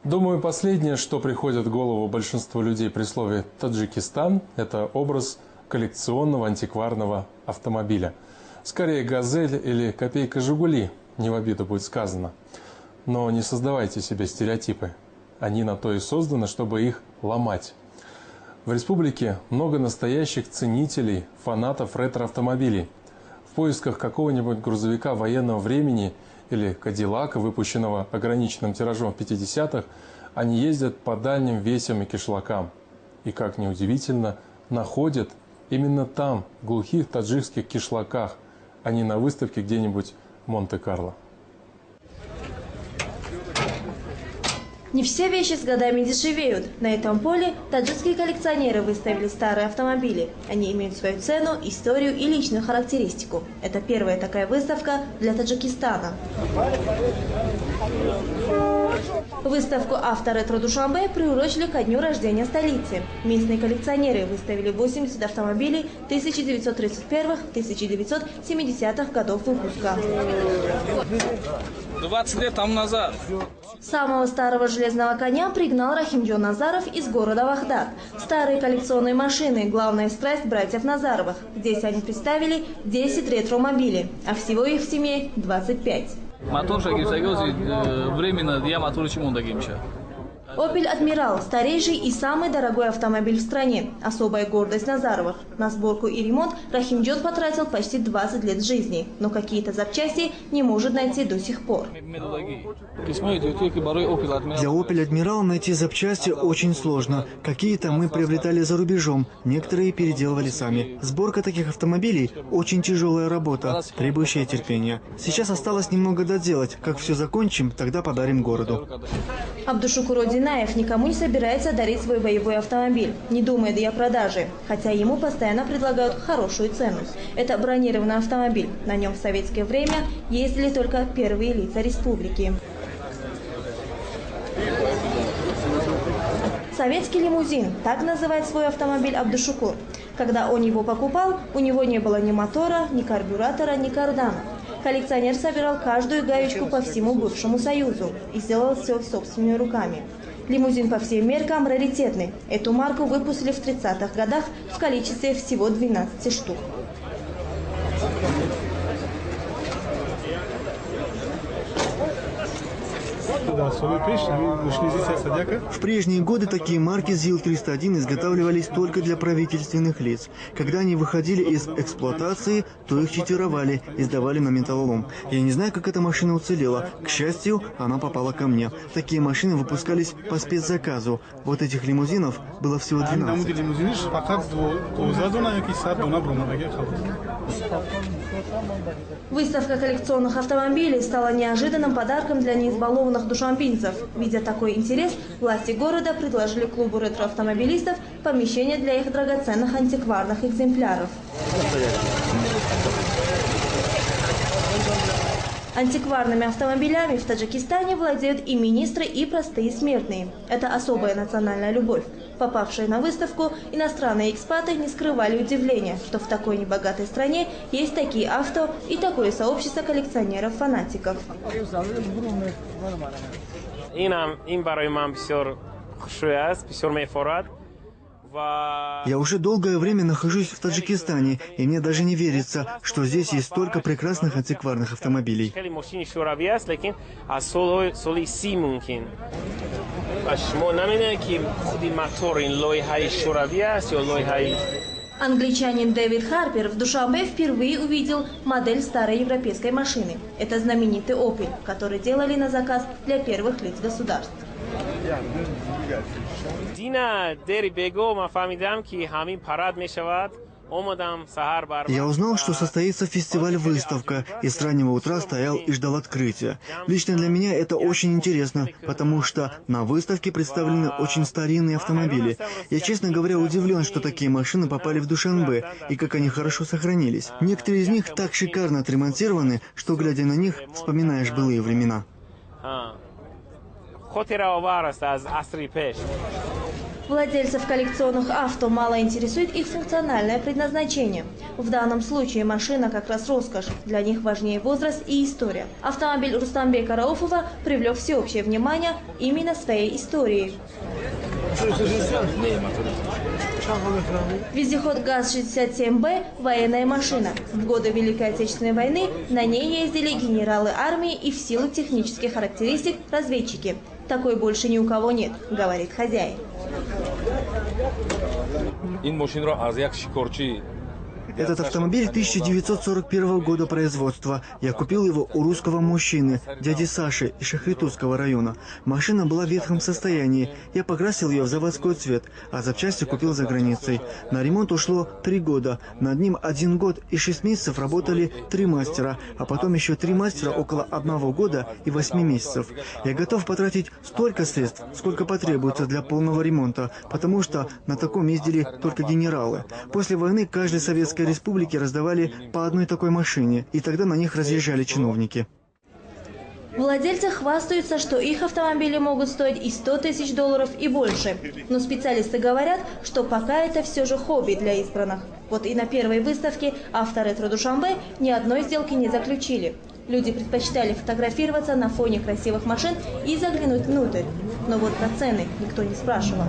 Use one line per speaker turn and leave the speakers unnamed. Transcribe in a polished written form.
Думаю, последнее, что приходит в голову большинству людей при слове «Таджикистан», это образ коллекционного антикварного автомобиля. Скорее «Газель» или «Копейка Жигули», не в обиду будет сказано. Но не создавайте себе стереотипы. Они на то и созданы, чтобы их ломать. В республике много настоящих ценителей, фанатов ретро-автомобилей. В поисках какого-нибудь грузовика военного времени или Кадиллака, выпущенного ограниченным тиражом в 50-х, они ездят по дальним весям и кишлакам. И, как ни удивительно, находят именно там, в глухих таджикских кишлаках, а не на выставке где-нибудь в Монте-Карло.
Не все вещи с годами дешевеют. На этом поле таджикские коллекционеры выставили старые автомобили. Они имеют свою цену, историю и личную характеристику. Это первая такая выставка для Таджикистана. Выставку «Авторетро Душанбе» приурочили ко дню рождения столицы. Местные коллекционеры выставили 80 автомобилей 1931-1970-х годов выпуска.
20 лет тому назад.
Самого старого железного коня пригнал Рахимджон Назаров из города Вахдат. Старые коллекционные машины – главная страсть братьев Назаровых. Здесь они представили 10 ретромобилей, а всего их в семье 25.
Мотор временно я мотор чему дагимча.
«Опель Адмирал» – старейший и самый дорогой автомобиль в стране. Особая гордость Назаровых. На сборку и ремонт Рахимджон потратил почти 20 лет жизни. Но какие-то запчасти не может найти до сих пор.
Для «Опель Адмирал» найти запчасти очень сложно. Какие-то мы приобретали за рубежом, некоторые переделывали сами. Сборка таких автомобилей – очень тяжелая работа, требующая терпения. Сейчас осталось немного доделать. Как все закончим, тогда подарим городу.
Абдушукур Одинаев никому не собирается дарить свой боевой автомобиль, не думает и о продаже, хотя ему постоянно предлагают хорошую цену. Это бронированный автомобиль. На нем в советское время ездили только первые лица республики. Советский лимузин – так называет свой автомобиль Абдушукур. Когда он его покупал, у него не было ни мотора, ни карбюратора, ни кардана. Коллекционер собирал каждую гаечку по всему бывшему Союзу и сделал все собственными руками. Лимузин по всем меркам раритетный. Эту марку выпустили в 30-х годах в количестве всего 12 штук.
В прежние годы такие марки ЗИЛ-301 изготавливались только для правительственных лиц. Когда они выходили из эксплуатации, то их читировали и сдавали на металлолом. Я не знаю, как эта машина уцелела. К счастью, она попала ко мне. Такие машины выпускались по спецзаказу. Вот этих лимузинов было всего 12.
Выставка коллекционных автомобилей стала неожиданным подарком для неизбалованных душанбинцев. Видя такой интерес, власти города предложили клубу ретроавтомобилистов помещение для их драгоценных антикварных экземпляров. Антикварными автомобилями в Таджикистане владеют и министры, и простые смертные. Это особая национальная любовь. Попавшие на выставку, иностранные экспаты не скрывали удивления, что в такой небогатой стране есть такие авто и такое сообщество коллекционеров-фанатиков.
Я уже долгое время нахожусь в Таджикистане, и мне даже не верится, что здесь есть столько прекрасных антикварных автомобилей.
Англичанин Дэвид Харпер в Душанбе впервые увидел модель старой европейской машины. Это знаменитый «Опель», который делали на заказ для первых лиц государств.
Я узнал, что состоится фестиваль-выставка, и с раннего утра стоял и ждал открытия. Лично для меня это очень интересно, потому что на выставке представлены очень старинные автомобили. Я, честно говоря, удивлен, что такие машины попали в Душанбе, и как они хорошо сохранились. Некоторые из них так шикарно отремонтированы, что, глядя на них, вспоминаешь былые времена.
Владельцев коллекционных авто мало интересует их функциональное предназначение. В данном случае машина как раз роскошь. Для них важнее возраст и история. Автомобиль Рустамбека Рауфова привлек всеобщее внимание именно своей историей. Вездеход ГАЗ-67Б – военная машина. В годы Великой Отечественной войны на ней ездили генералы армии и в силу технических характеристик разведчики. Такой больше ни у кого нет, говорит хозяин.
Этот автомобиль 1941 года производства. Я купил его у русского мужчины, дяди Саши из Шахритузского района. Машина была в ветхом состоянии. Я покрасил ее в заводской цвет, а запчасти купил за границей. На ремонт ушло 3 года. Над ним 1 год и 6 месяцев работали 3 мастера, а потом еще 3 мастера около 1 года и 8 месяцев. Я готов потратить столько средств, сколько потребуется для полного ремонта, потому что на таком ездили только генералы. После войны каждой советской республике раздавали по одной такой машине, и тогда на них разъезжали чиновники.
Владельцы хвастаются, что их автомобили могут стоить и $100 000 и больше. Но специалисты говорят, что пока это все же хобби для избранных. Вот и на первой выставке «Авторетро Душанбе» ни одной сделки не заключили. Люди предпочитали фотографироваться на фоне красивых машин и заглянуть внутрь. Но вот про цены никто не спрашивал.